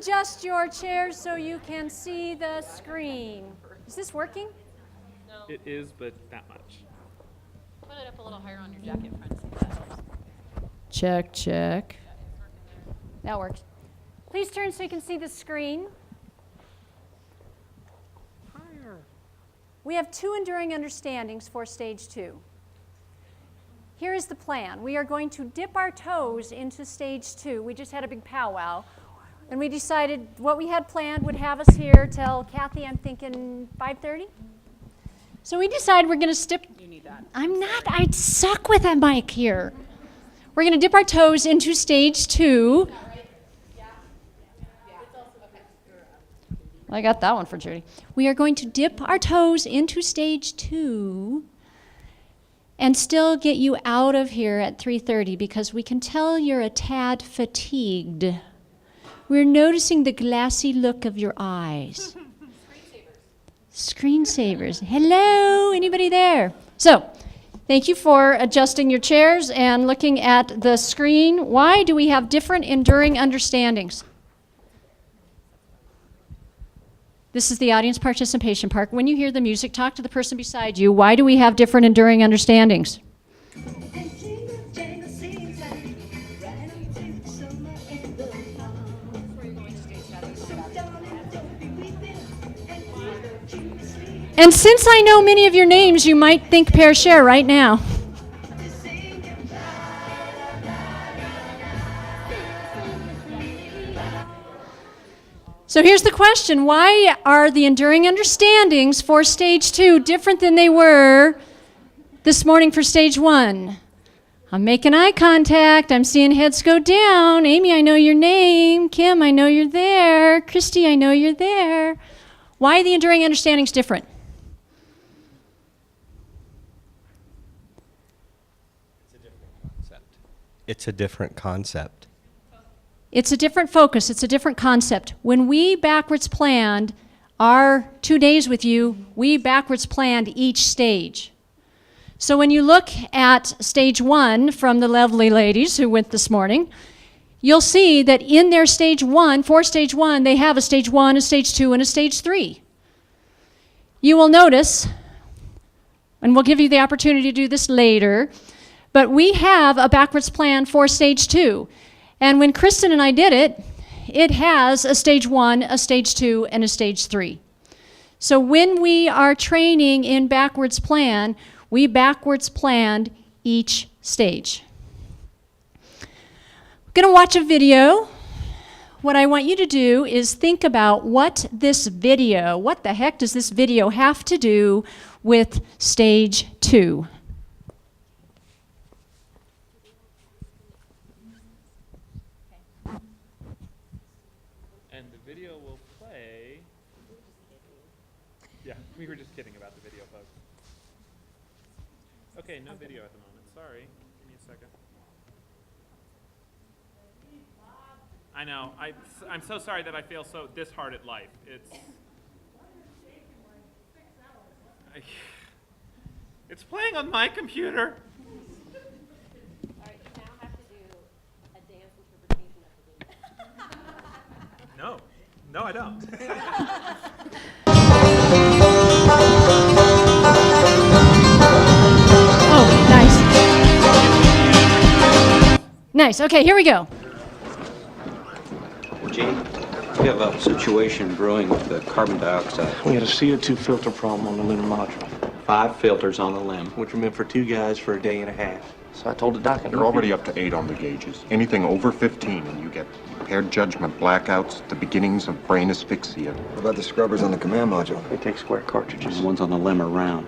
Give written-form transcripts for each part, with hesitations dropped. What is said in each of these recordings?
adjust your chairs so you can see the screen. Is this working? No. It is, but that much. Put it up a little higher on your jacket front. See if that helps. Check, check. Yeah, it's working there. That works. Please turn so you can see the screen. Higher. We have 2 enduring understandings for stage 2. Here is the plan. We are going to dip our toes into stage 2. We just had a big powwow. And we decided what we had planned would have us here till, Kathy, I'm thinking 5:30? So we decided we're going to step. You need that. I'm not. I suck with that mic here. We're going to dip our toes into stage 2. I got that one for Judy. We are going to dip our toes into stage 2 and still get you out of here at 3:30 because we can tell you're a tad fatigued. We're noticing the glassy look of your eyes. Screensavers. Hello, anybody there? So, thank you for adjusting your chairs and looking at the screen. Why do we have different enduring understandings? This is the audience participation part. When you hear the music, talk to the person beside you. Why do we have different enduring understandings? And since I know many of your names, you might think pair share right now. So here's the question. Why are the enduring understandings for stage 2 different than they were this morning for stage 1? I'm making eye contact. I'm seeing heads go down. Amy, I know your name. Kim, I know you're there. Christy, I know you're there. Why are the enduring understandings different? It's a different concept. It's a different focus. It's a different concept. When we backwards planned our 2 days with you, we backwards planned each stage. So when you look at stage 1 from the lovely ladies who went this morning, you'll see that in their stage 1, for stage 1, they have a stage 1, a stage 2, and a stage 3. You will notice, and we'll give you the opportunity to do this later, but we have a backwards plan for stage 2. And when Kristen and I did it, it has a stage 1, a stage 2, and a stage 3. So when we are training in backwards plan, we backwards planned each stage. We're going to watch a video. What I want you to do is think about what the heck does this video have to do with stage 2? We were just kidding about the video, folks. Okay, no video at the moment. Sorry. Give me a second. I know. I'm so sorry that I feel so this hard at life. It's playing on my computer. All right, you now have to do a dance interpretation of the video. No, I don't. Oh, nice. Nice. Okay, here we go. Gene, we have a situation brewing with the carbon dioxide. We had a CO2 filter problem on the lunar module, 5 filters on the limb. which were meant for 2 guys for a day and a half. So I told the doc, You're already up to 8 on the gauges. Anything over 15 and you get impaired judgment, blackouts, the beginnings of brain asphyxia. What about the scrubbers on the command module? They take square cartridges. The ones on the limb are round.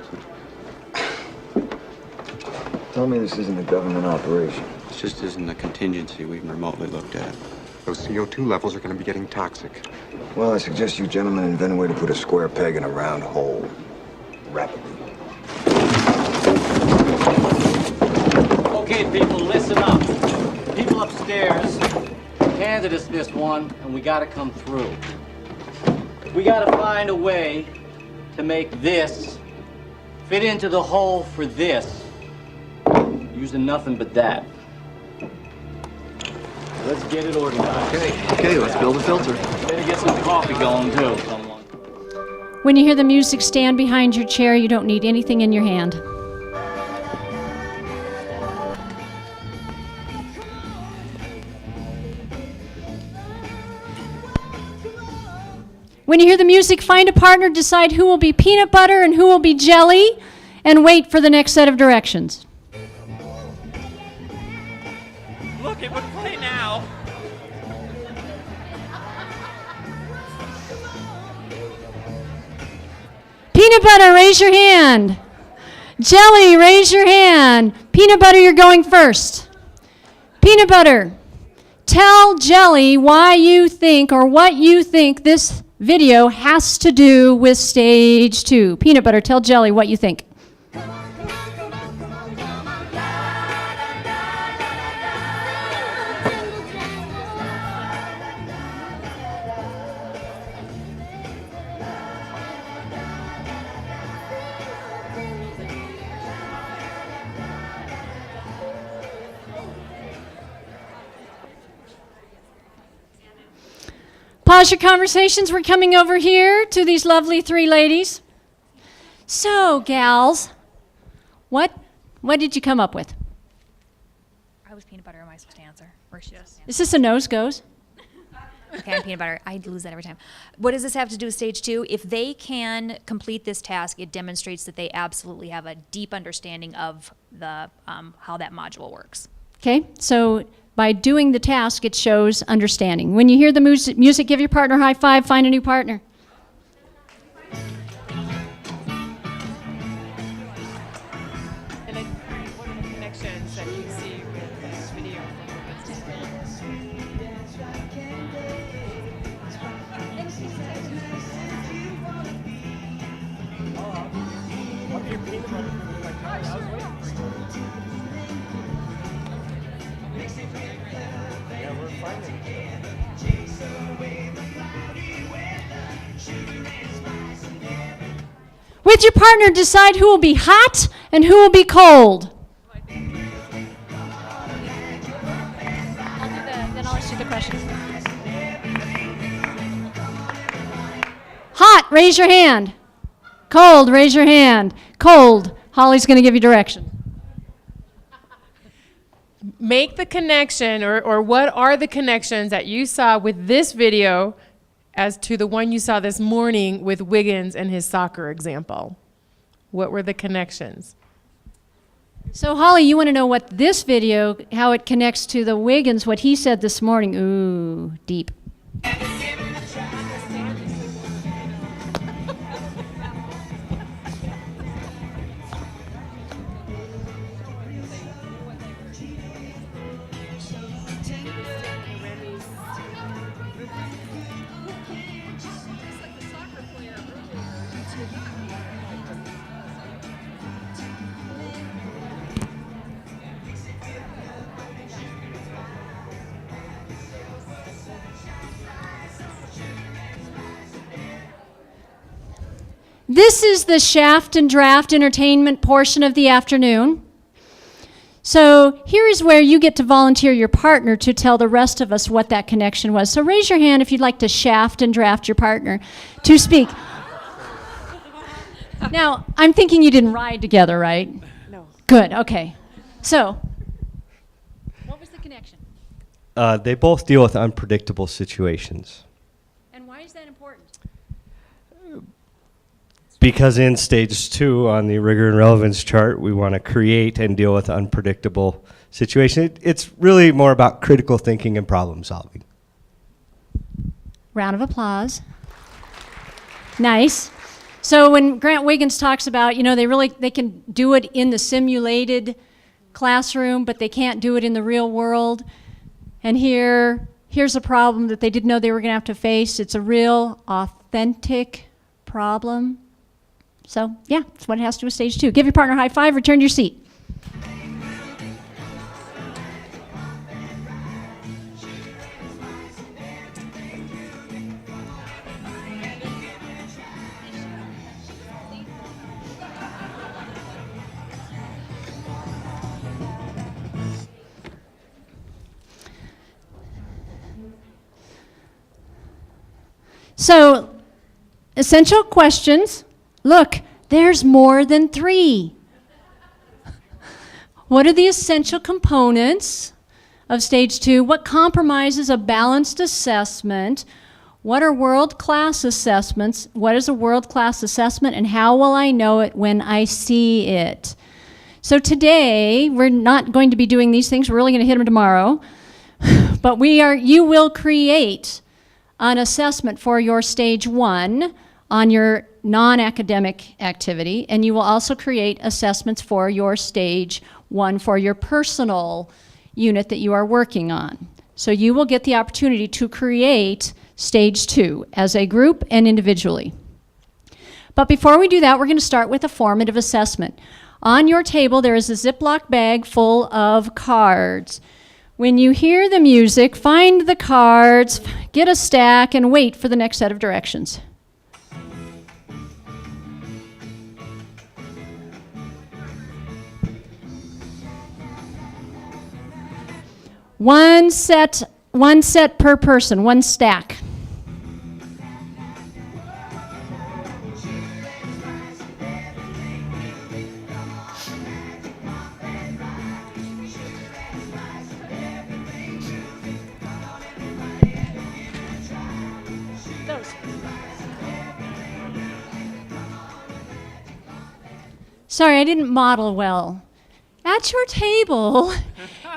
Tell me this isn't a government operation. This just isn't a contingency we've remotely looked at. Those CO2 levels are going to be getting toxic. Well, I suggest you gentlemen invent a way to put a square peg in a round hole. Rapidly. Okay, people, listen up. People upstairs handed us this one, and we gotta come through. We gotta find a way to make this fit into the hole for this, using nothing but that. Let's get it organized. Okay, let's build a filter. get some coffee going too, someone. When you hear the music, stand behind your chair. You don't need anything in your hand. When you hear the music, find a partner, decide who will be peanut butter and who will be jelly, and wait for the next set of directions. Look, it would play now. Peanut butter, raise your hand. Jelly, raise your hand. Peanut butter, you're going first. Peanut butter, tell Jelly why you think or what you think this video has to do with stage 2. Peanut butter, tell Jelly what you think. Pause your conversations. We're coming over here to these lovely 3 ladies. So, gals, what did you come up with? I was peanut butter. Am I supposed to answer? Or should I answer? Is this a nose goes? Okay, I'm peanut butter. I lose that every time. What does this have to do with stage 2? If they can complete this task, it demonstrates that they absolutely have a deep understanding of the how that module works. Okay, so by doing the task, it shows understanding. When you hear the music, give your partner a high five, find a new partner. And then what are the connections that you see with this video? With your partner, decide who will be hot and who will be cold. Then I'll ask you the questions. Hot, raise your hand. Cold, raise your hand. Cold, Holly's going to give you direction. Make the connection, or what are the connections that you saw with this video as to the one you saw this morning with Wiggins and his soccer example? What were the connections? So, Holly, you want to know what this video, how it connects to the Wiggins, what he said this morning. Ooh, deep. This is the shaft and draft entertainment portion of the afternoon. So here is where you get to volunteer your partner to tell the rest of us what that connection was. So raise your hand if you'd like to shaft and draft your partner to speak. Now, I'm thinking you didn't ride together, right? No. Good, okay. So, what was the connection? They both deal with unpredictable situations. And why is that important? Because in stage 2 on the rigor and relevance chart, we want to create and deal with unpredictable situations. It's really more about critical thinking and problem solving. Round of applause. Nice. So when Grant Wiggins talks about, you know, they can do it in the simulated classroom, but they can't do it in the real world. And here's a problem that they didn't know they were going to have to face. It's a real, authentic problem. So, yeah, that's what it has to do with stage 2. Give your partner a high five, return to your seat. So, essential questions. Look, there's more than 3. What are the essential components of stage 2? What compromises a balanced assessment? What are world-class assessments? What is a world-class assessment, and how will I know it when I see it? So today, we're not going to be doing these things. We're really going to hit them tomorrow. But you will create an assessment for your stage 1 on your non-academic activity, and you will also create assessments for your stage 1 for your personal unit that you are working on. So you will get the opportunity to create stage 2 as a group and individually. But before we do that, we're going to start with a formative assessment. On your table, there is a Ziploc bag full of cards. When you hear the music, find the cards, get a stack, and wait for the next set of directions. One set per person, 1 stack. Sorry, I didn't model well. At your table,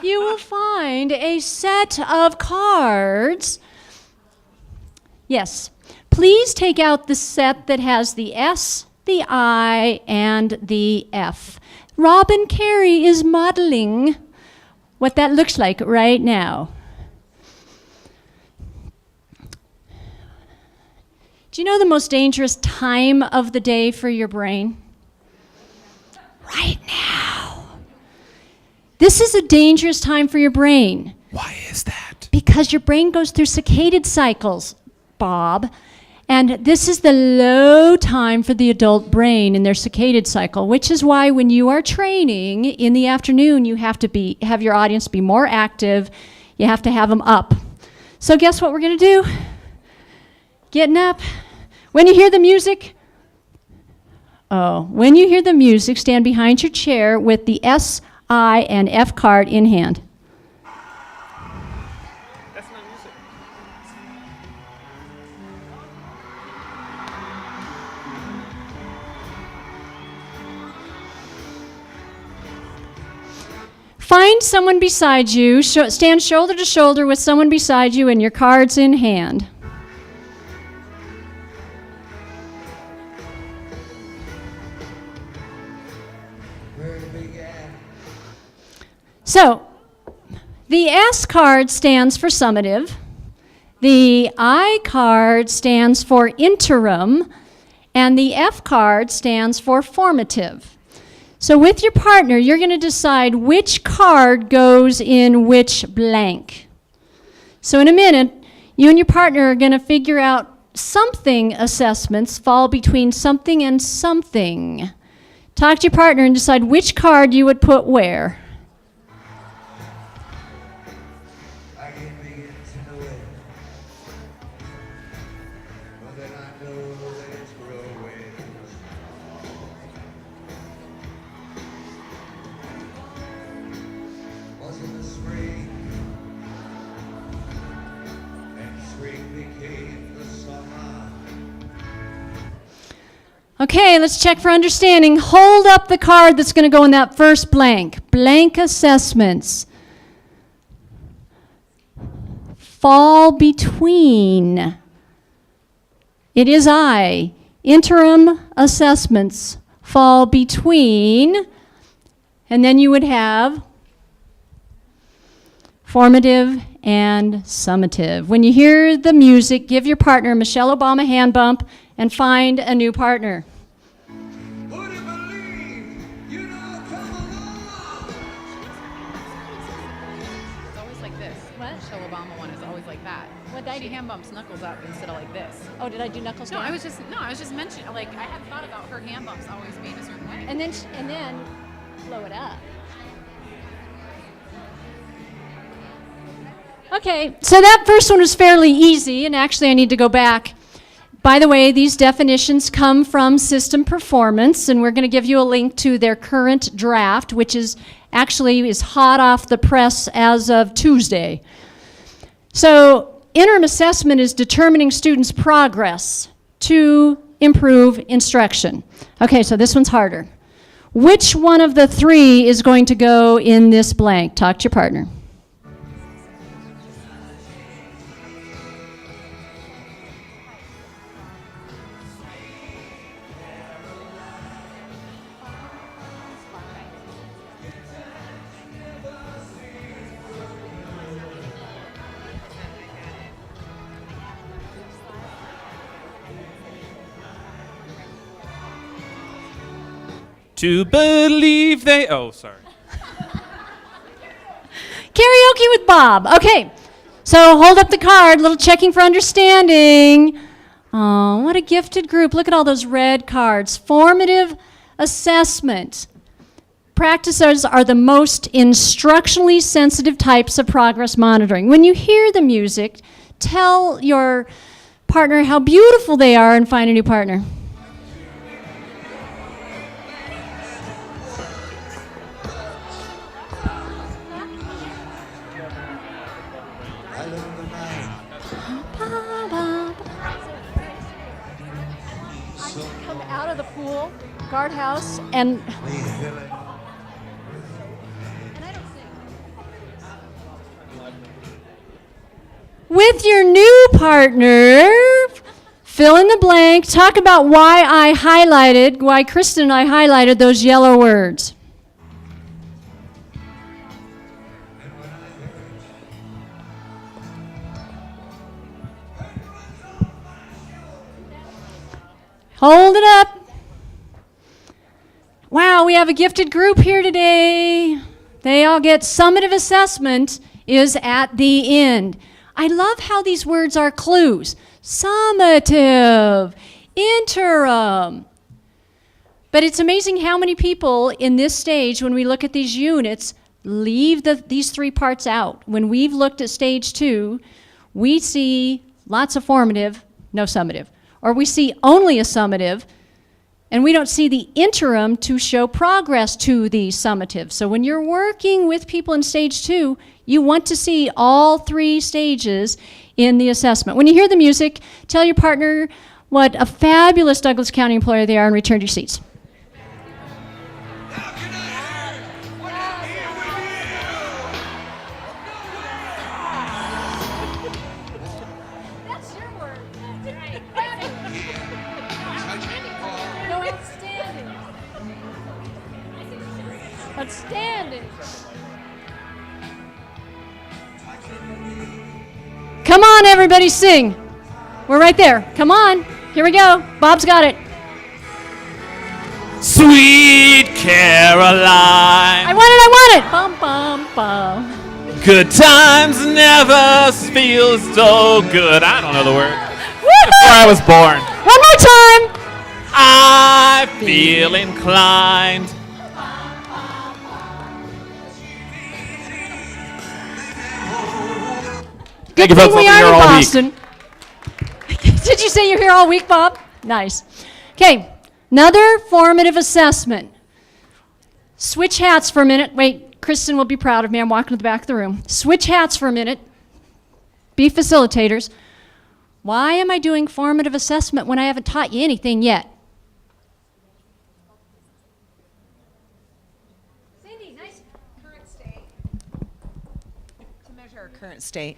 you will find a set of cards. Yes. Please take out the set that has the S, the I, and the F. Robin Carey is modeling what that looks like right now. Do you know the most dangerous time of the day for your brain? Right now. This is a dangerous time for your brain. Why is that? Because your brain goes through circadian cycles, Bob. And this is the low time for the adult brain in their circadian cycle, which is why when you are training in the afternoon, you have to have your audience be more active. You have to have them up. So guess what we're going to do? Getting up. When you hear the music, when you hear the music, stand behind your chair with the S, I, and F card in hand. That's not music. Find someone beside you, stand shoulder to shoulder with someone beside you and your cards in hand. So, the S card stands for summative, the I card stands for interim, and the F card stands for formative. So with your partner, you're going to decide which card goes in which blank. So in a minute, you and your partner are going to figure out something assessments fall between something and something. Talk to your partner and decide which card you would put where. Okay, let's check for understanding. Hold up the card that's going to go in that first blank. Blank assessments. Fall between. It is I. Interim assessments fall between. And then you would have formative and summative. When you hear the music, give your partner a Michelle Obama hand bump and find a new partner. She hand bumps knuckles up instead of like this. Oh, did I do knuckles down? I was just mentioning, like, I hadn't thought about her hand bumps always being a certain way. And then blow it up. Okay, so that first one was fairly easy, and actually I need to go back. By the way, these definitions come from System Performance, and we're going to give you a link to their current draft, which is hot off the press as of Tuesday. So, interim assessment is determining students' progress to improve instruction. Okay, so this one's harder. Which one of the three is going to go in this blank? Talk to your partner. To believe they. Oh, sorry. Karaoke with Bob. Okay, so hold up the card, little checking for understanding. Oh, what a gifted group. Look at all those red cards. Formative assessment. Practices are the most instructionally sensitive types of progress monitoring. When you hear the music, tell your partner how beautiful they are and find a new partner. Come out of the pool, guardhouse, and with your new partner, fill in the blank, talk about why Kristen and I highlighted those yellow words. Hold it up. Wow, we have a gifted group here today. They all get summative assessment is at the end. I love how these words are clues. Summative, interim. But it's amazing how many people in this stage, when we look at these units, leave these three parts out. When we've looked at stage 2, we see lots of formative, no summative. Or we see only a summative, and we don't see the interim to show progress to the summative. So when you're working with people in stage 2, you want to see all 3 stages in the assessment. When you hear the music, tell your partner what a fabulous Douglas County employee they are and return to your seats. Outstanding. Come on, everybody, sing. We're right there. Come on. Here we go. Bob's got it. Sweet Caroline. I want it. Bum, bum, bum. Good times never feel so good. I don't know the word. That's where I was born. One more time. I feel inclined. Good thing we are in Boston. Did you say you're here all week, Bob? Nice. Okay, another formative assessment. Switch hats for a minute. Wait, Kristen will be proud of me. I'm walking to the back of the room. Switch hats for a minute. Be facilitators. Why am I doing formative assessment when I haven't taught you anything yet? Cindy, nice. Current state. To measure our current state.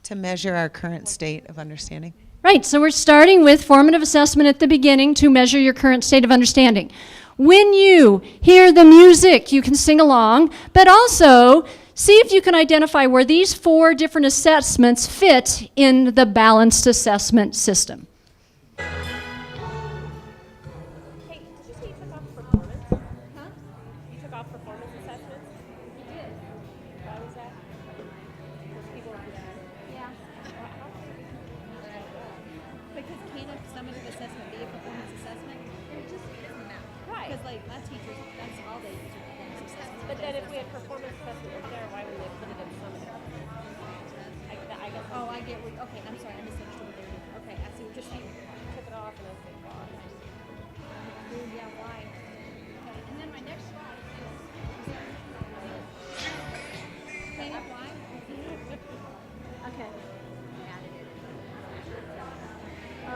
To measure our current state of understanding. Right, so we're starting with formative assessment at the beginning to measure your current state of understanding. When you hear the music, you can sing along, but also see if you can identify where these 4 different assessments fit in the balanced assessment system. Hey, did you say you took off performance? Huh? You took off performance assessments? You did. Why was that? Because people were yeah. Because can a summative assessment be a performance assessment? It just doesn't matter. Right. Because like my teachers, that's all they use are performance assessments. But then if we had performance assessment up there, why would they put it in summative? I guess. Oh, I get what, okay, I'm sorry, I misunderstood what they were doing. Okay, I see what you're saying. Took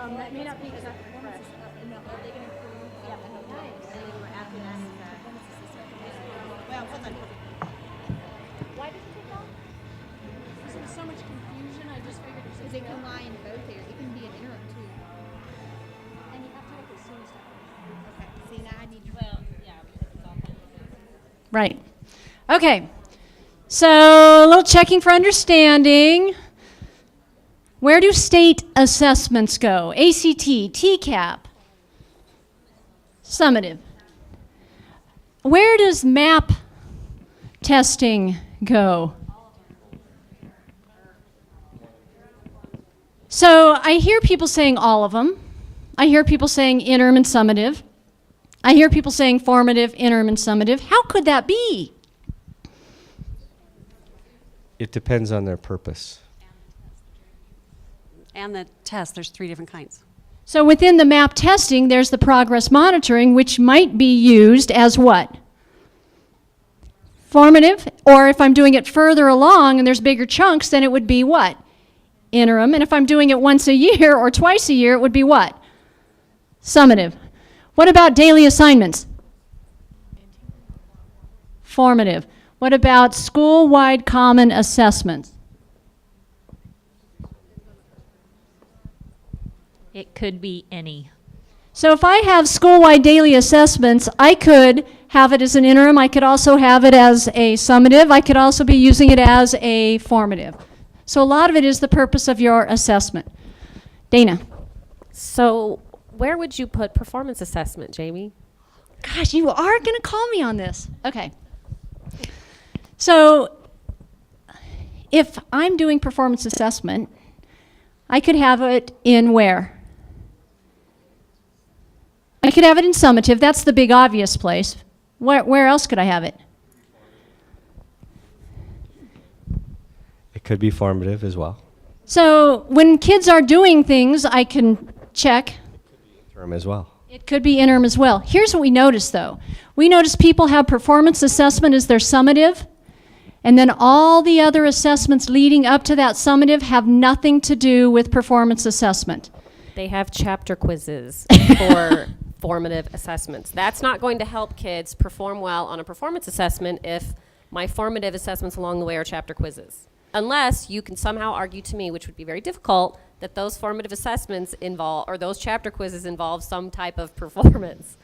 That may not be exactly correct. No, are they going to approve? Yeah, after that is that. Well, hold on. Why did you take off? Because there's so much confusion, I just figured it was Because it can lie in both there. It can be an interim too. And you have to look as soon as Okay. See, now I need. Well, yeah, because it's all kind of. Right. Okay. So a little checking for understanding. Where do state assessments go? ACT, TCAP, summative. Where does MAP testing go? So I hear people saying all of them. I hear people saying interim and summative. I hear people saying formative, interim, and summative. How could that be? It depends on their purpose. And the test, there's 3 different kinds. So within the MAP testing, there's the progress monitoring, which might be used as what? Formative, or if I'm doing it further along and there's bigger chunks, then it would be what? Interim. And if I'm doing it once a year or twice a year, it would be what? Summative. What about daily assignments? Formative. What about school-wide common assessments? It could be any. So if I have school-wide daily assessments, I could have it as an interim. I could also have it as a summative. I could also be using it as a formative. So a lot of it is the purpose of your assessment. Dana. So where would you put performance assessment, Jamie? Gosh, you are going to call me on this. Okay. So if I'm doing performance assessment, I could have it in where? I could have it in summative. That's the big obvious place. Where else could I have it? It could be formative as well. So when kids are doing things, I can check. Term as well. It could be interim as well. Here's what we notice, though. We notice people have performance assessment as their summative, and then all the other assessments leading up to that summative have nothing to do with performance assessment. They have chapter quizzes for formative assessments. That's not going to help kids perform well on a performance assessment if my formative assessments along the way are chapter quizzes. Unless you can somehow argue to me, which would be very difficult, that those formative assessments involve, or those chapter quizzes involve some type of performance.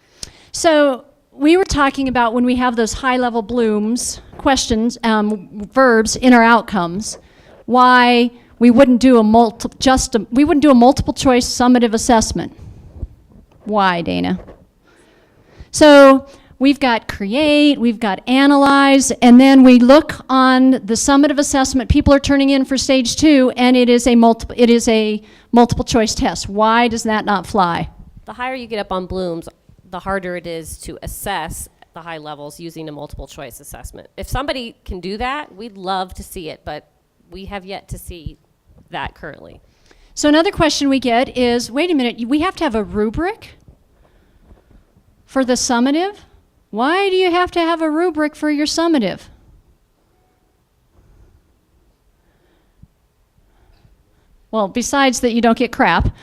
So we were talking about when we have those high-level blooms, questions, verbs in our outcomes, why we wouldn't do a multiple choice summative assessment. Why, Dana? So we've got create, we've got analyze, and then we look on the summative assessment people are turning in for stage 2, and it is a multiple choice test. Why does that not fly? The higher you get up on blooms, the harder it is to assess the high levels using a multiple choice assessment. If somebody can do that, we'd love to see it, but we have yet to see that currently. So another question we get is, wait a minute, we have to have a rubric for the summative? Why do you have to have a rubric for your summative? Well, besides that you don't get crap.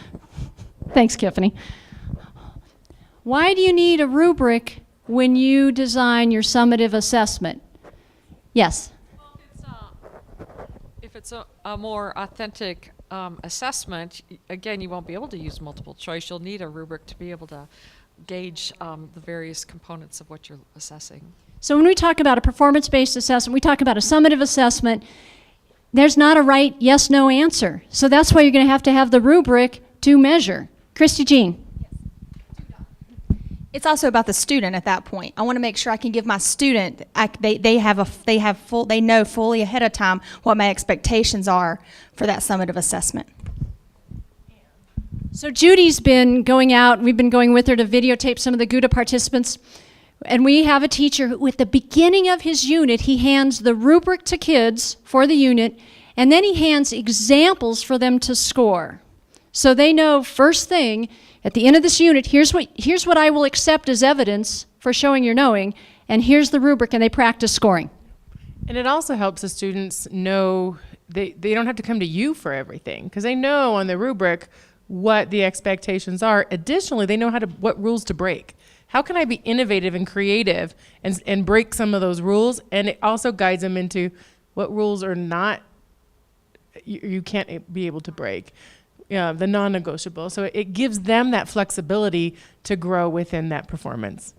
Thanks, Tiffany. Why do you need a rubric when you design your summative assessment? Yes? Well, if it's a more authentic assessment, again, you won't be able to use multiple choice. You'll need a rubric to be able to gauge the various components of what you're assessing. So when we talk about a performance-based assessment, we talk about a summative assessment, there's not a right yes, no answer. So that's why you're going to have the rubric to measure. Christy Jean. It's also about the student at that point. I want to make sure I can give my student, they know fully ahead of time what my expectations are for that summative assessment. So Judy's been going out, we've been going with her to videotape some of the GUTA participants, and we have a teacher who, at the beginning of his unit, he hands the rubric to kids for the unit, and then he hands examples for them to score. So they know first thing, at the end of this unit, here's what I will accept as evidence for showing your knowing, and here's the rubric, and they practice scoring. And it also helps the students know they don't have to come to you for everything, because they know on the rubric what the expectations are. Additionally, they know what rules to break. How can I be innovative and creative and break some of those rules? And it also guides them into what rules are not, you can't be able to break, the non-negotiable. So it gives them that flexibility to grow within that performance.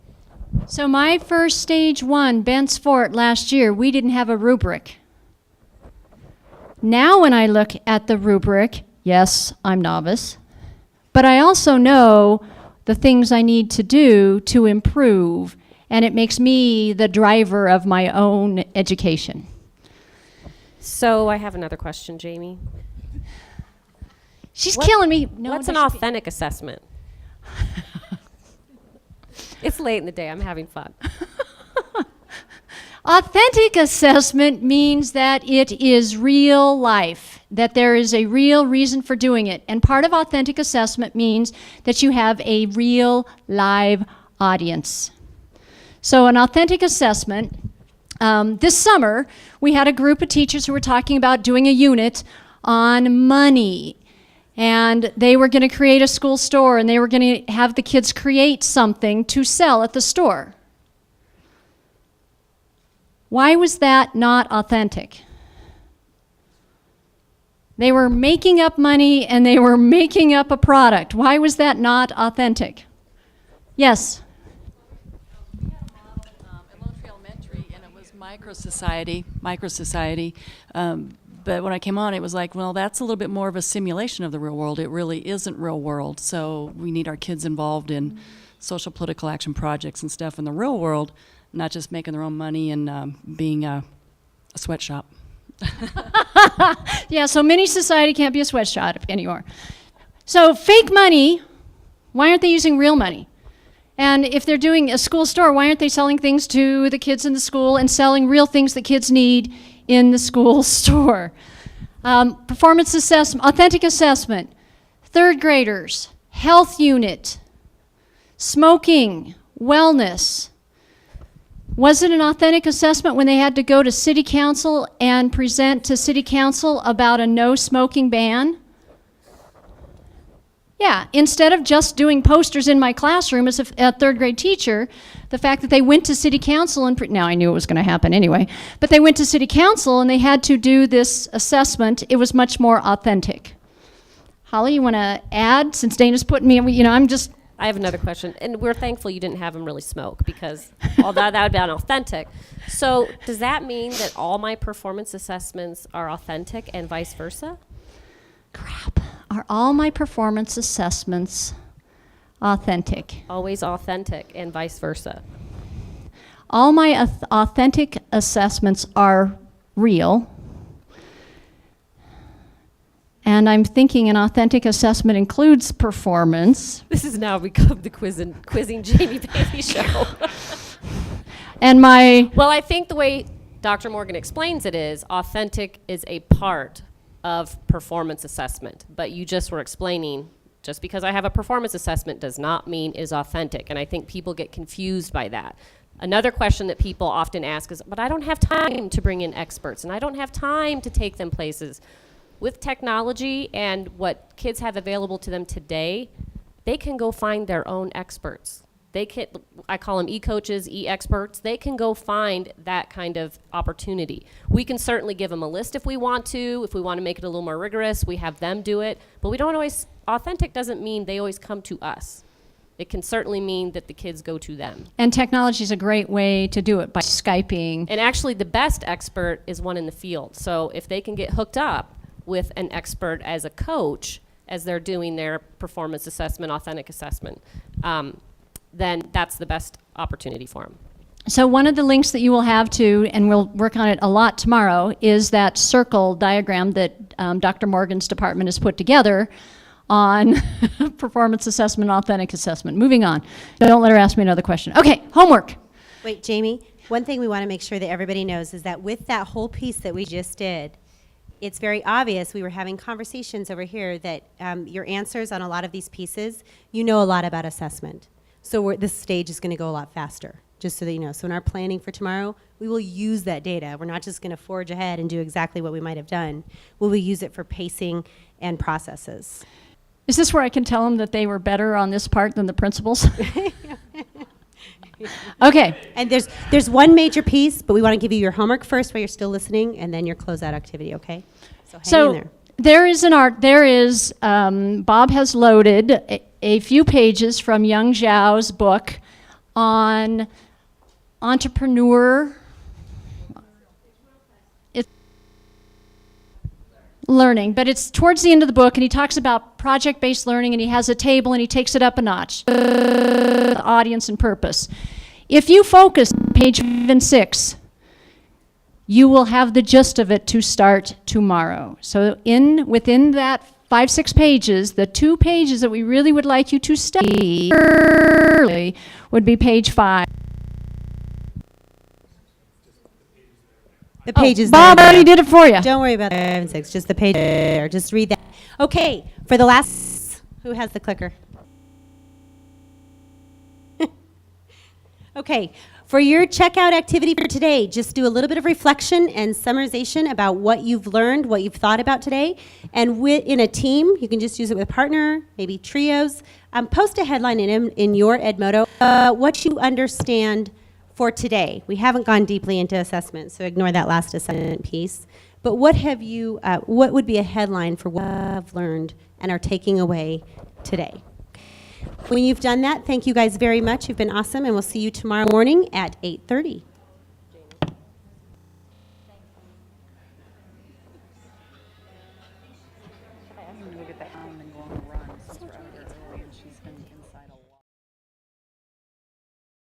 So my first stage 1, Bent's Fort, last year, we didn't have a rubric. Now when I look at the rubric, yes, I'm novice, but I also know the things I need to do to improve, and it makes me the driver of my own education. So I have another question, Jamie. She's killing me. No, what's an authentic assessment? It's late in the day. I'm having fun. Authentic assessment means that it is real life, that there is a real reason for doing it. And part of authentic assessment means that you have a real live audience. So an authentic assessment, this summer, we had a group of teachers who were talking about doing a unit on money. And they were going to create a school store, and they were going to have the kids create something to sell at the store. Why was that not authentic? They were making up money and they were making up a product. Why was that not authentic? Yes? We had a model at Lone Tree Elementary, and it was micro-society. But when I came on, it was like, well, that's a little bit more of a simulation of the real world. It really isn't real world. So we need our kids involved in social political action projects and stuff in the real world, not just making their own money and being a sweatshop. Yeah, so mini society can't be a sweatshop anymore. So fake money, why aren't they using real money? And if they're doing a school store, why aren't they selling things to the kids in the school and selling real things that kids need in the school store? Performance assessment, authentic assessment, third graders, health unit, smoking, wellness. Was it an authentic assessment when they had to go to city council and present to city council about a no smoking ban? Yeah, instead of just doing posters in my classroom as a third grade teacher, the fact that they went to city council and, now I knew it was going to happen anyway, but they went to city council and they had to do this assessment, it was much more authentic. Holly, you want to add, since Dana's putting me, I have another question, and we're thankful you didn't have them really smoke, because although that would be unauthentic. So does that mean that all my performance assessments are authentic and vice versa? Crap. Are all my performance assessments authentic? Always authentic and vice versa. All my authentic assessments are real. And I'm thinking an authentic assessment includes performance. This has now become the quizzing Jamie Bailey show. And well, I think the way Dr. Morgan explains it is authentic is a part of performance assessment, but you just were explaining just because I have a performance assessment does not mean is authentic, and I think people get confused by that. Another question that people often ask is, but I don't have time to bring in experts, and I don't have time to take them places. With technology and what kids have available to them today, they can go find their own experts. They can, I call them e-coaches, e-experts. They can go find that kind of opportunity. We can certainly give them a list if we want to. If we want to make it a little more rigorous, we have them do it. But we don't always, authentic doesn't mean they always come to us. It can certainly mean that the kids go to them. And technology is a great way to do it by Skyping. And actually the best expert is one in the field. So if they can get hooked up with an expert as a coach as they're doing their performance assessment, authentic assessment, then that's the best opportunity for them. So one of the links that you will have to, and we'll work on it a lot tomorrow, is that circle diagram that Dr. Morgan's department has put together on performance assessment, authentic assessment. Moving on. Don't let her ask me another question. Okay, homework. Wait, Jamie, one thing we want to make sure that everybody knows is that with that whole piece that we just did, it's very obvious, we were having conversations over here, that your answers on a lot of these pieces, you know a lot about assessment. So this stage is going to go a lot faster, just so that you know. So in our planning for tomorrow, we will use that data. We're not just going to forge ahead and do exactly what we might have done. We will use it for pacing and processes. Is this where I can tell them that they were better on this part than the principals? Okay. And there's one major piece, but we want to give you your homework first while you're still listening, and then your closeout activity, okay? So hang in there. Bob has loaded a few pages from Young Zhao's book on entrepreneur learning, but it's towards the end of the book, and he talks about project-based learning, and he has a table, and he takes it up a notch. Audience and purpose. If you focus on page 5 and 6, you will have the gist of it to start tomorrow. So within that 5-6 pages, the 2 pages that we really would like you to study early would be page 5. The pages. Bob already did it for you. Don't worry about 5 and 6. Just the page there. Just read that. Okay. For the last, who has the clicker? Okay. For your checkout activity for today, just do a little bit of reflection and summarization about what you've learned, what you've thought about today. And in a team, you can just use it with a partner, maybe trios. Post a headline in your Edmodo, what you understand for today. We haven't gone deeply into assessment, so ignore that last assessment piece. But what would be a headline for what I've learned and are taking away today? When you've done that, thank you guys very much. You've been awesome, and we'll see you tomorrow morning at 8:30. Look at that and go on a run since we're out there early and she's been